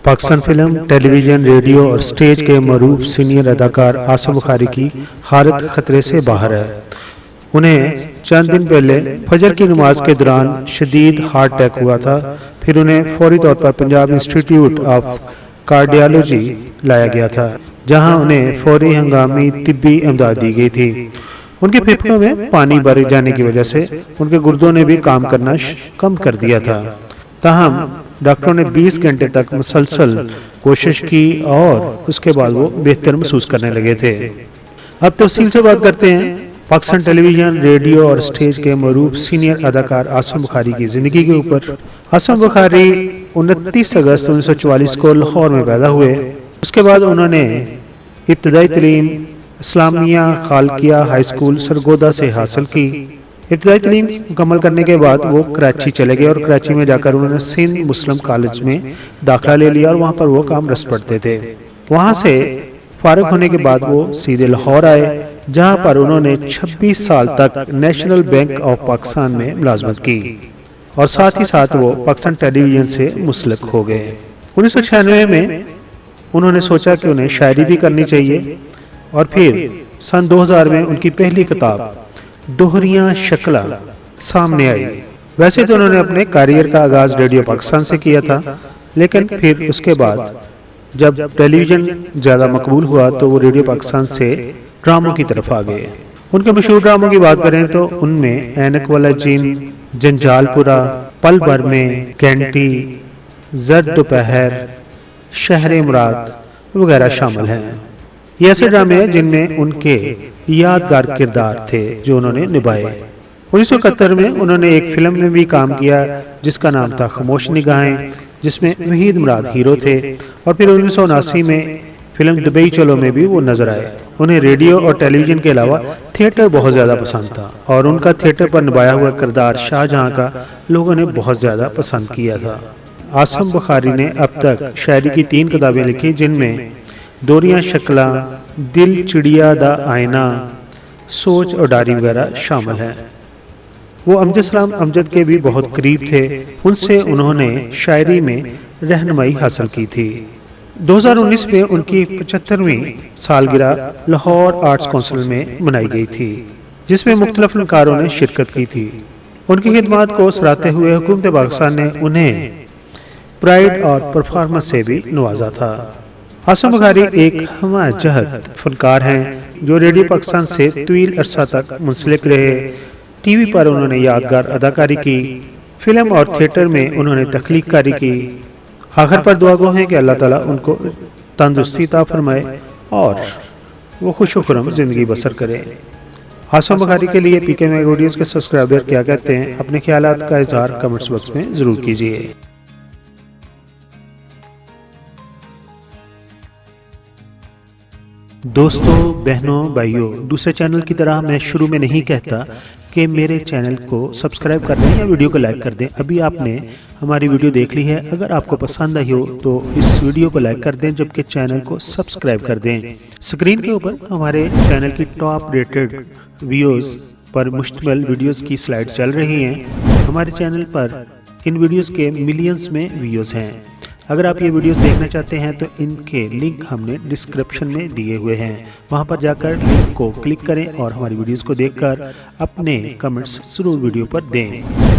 Pakistan film, television, radio और stage के मरूफ senior अदाकार आसिम बुखारी की हालत खतरे से बाहर है। उन्हें चंद दिन पहले फजर की नमाज के दौरान शदीद हार्ट अटैक हुआ था। फिर उन्हें फौरी तौर पर पंजाब इंस्टीट्यूट ऑफ कार्डियोलॉजी लाया गया था, जहां उन्हें फौरी हंगामी तिब्बी इमदाद दी गई थी। उनके फेफड़ों में पानी भर जाने की वजह से उनके गुर्दों ने भी काम करना कम कर दिया था। ताहम डॉक्टरों ने 20 घंटे तक मुसलसल कोशिश की और उसके बाद वो बेहतर महसूस करने लगे थे। अब तफसील से बात करते हैं पाकिस्तान टेलीविजन, रेडियो और स्टेज के मरूफ सीनियर अदाकार आसिम बुखारी की ज़िंदगी के ऊपर। आसिम बुखारी 29 अगस्त 1944 को लाहौर में पैदा हुए। उसके बाद उन्होंने इब्तदाई तालीम इस्लामिया खालकिया हाई स्कूल सरगोदा से हासिल की। इब्तदाई तालीम मुकम्मल करने के बाद वो कराची चले गए और कराची में जाकर उन्होंने सिंध मुस्लिम कॉलेज में दाखिला ले लिया और वहाँ पर वो काम रस पढ़ते थे। वहाँ से फारिग होने के बाद वो सीधे लाहौर आए, जहाँ पर उन्होंने 26 साल तक नेशनल बैंक ऑफ पाकिस्तान में मुलाजमत की और साथ ही साथ वो पाकिस्तान टेलीविजन से मुंसलिक हो गए। 1996 में उन्होंने सोचा कि उन्हें शायरी भी करनी चाहिए और फिर सन 2000 में उनकी पहली किताब दोहरियां शक्ला सामने आई। वैसे तो उन्होंने अपने करियर का आगाज रेडियो पाकिस्तान से किया था, लेकिन फिर उसके बाद जब टेलीविजन ज़्यादा मकबूल हुआ तो वो रेडियो पाकिस्तान से ड्रामों की तरफ आ गए। उनके मशहूर ड्रामों की बात करें तो उनमें ऐनक वाला जिन, जंजालपुरा, पल भर में, कैंटी, जद दोपहर, शहर मुराद वगैरह शामिल हैं। ये ऐसे ड्रामे हैं जिनमें उनके यादगार किरदार थे जो उन्होंने निभाए। 1971 में उन्होंने एक फिल्म में भी काम किया जिसका नाम था खामोश निगाहें, जिसमें वहीद मुराद हीरो थे। और फिर 1979 में फिल्म दुबई चलो में भी वो नजर आए। उन्हें रेडियो और टेलीविजन के अलावा थिएटर बहुत ज़्यादा पसंद था और उनका थिएटर पर निभाया हुआ किरदार शाहजहां का लोगों ने बहुत ज़्यादा पसंद किया था। आसिम बुखारी ने अब तक शायरी की 3 किताबें लिखी, जिनमें दोहरियां शक्ला, दिल चिड़िया दा आईना, सोच और डायरी वगैरह शामिल हैं। वो अमजद सलाम अमजद के भी बहुत करीब थे। उनसे उन्होंने शायरी में रहनुमाई हासिल की थी। 2019 में उनकी 75वीं सालगिरह लाहौर आर्ट्स काउंसिल में मनाई गई थी, जिसमें मुख्तलिफ फनकारों ने शिरकत की थी। उनकी खिदमत को सराहते हुए हुकूमत पाकिस्तान ने उन्हें प्राइड और परफॉर्मेंस से भी नवाजा था। आसिम बुखारी एक हमाजहत फनकार हैं जो रेडियो पाकिस्तान से तवील अरसा तक मुंसलिक रहे। टीवी पर उन्होंने यादगार अदाकारी की, फिल्म और थिएटर में उन्होंने तख्लीक कारी की। आखिर पर दुआ गो हैं कि अल्लाह ताला उनको तंदुरुस्ती अता फरमाए और वो खुश खुरम जिंदगी बसर करें। आसिम बुखारी के लिए PK वीडियोज़ के सब्सक्राइबर क्या कहते हैं, अपने ख्यालात का इजहार कमेंट्स बॉक्स में ज़रूर कीजिए। दोस्तों, बहनों, भाइयों, दूसरे चैनल की तरह मैं शुरू में नहीं कहता कि मेरे चैनल को सब्सक्राइब कर दें या वीडियो को लाइक कर दें। अभी आपने हमारी वीडियो देख ली है, अगर आपको पसंद आई हो तो इस वीडियो को लाइक कर दें, जबकि चैनल को सब्सक्राइब कर दें। स्क्रीन के ऊपर हमारे चैनल की टॉप रेटेड वीडियोस पर मुश्तमिल वीडियोस की स्लाइड चल रही हैं। हमारे चैनल पर इन वीडियोस के मिलियंस में व्यूज़ हैं। अगर आप ये वीडियोस देखना चाहते हैं तो इनके लिंक हमने डिस्क्रिप्शन में दिए हुए हैं, वहां पर जाकर लिंक को क्लिक करें और हमारी वीडियोस को देखकर अपने कमेंट्स ज़रूर वीडियो पर दें।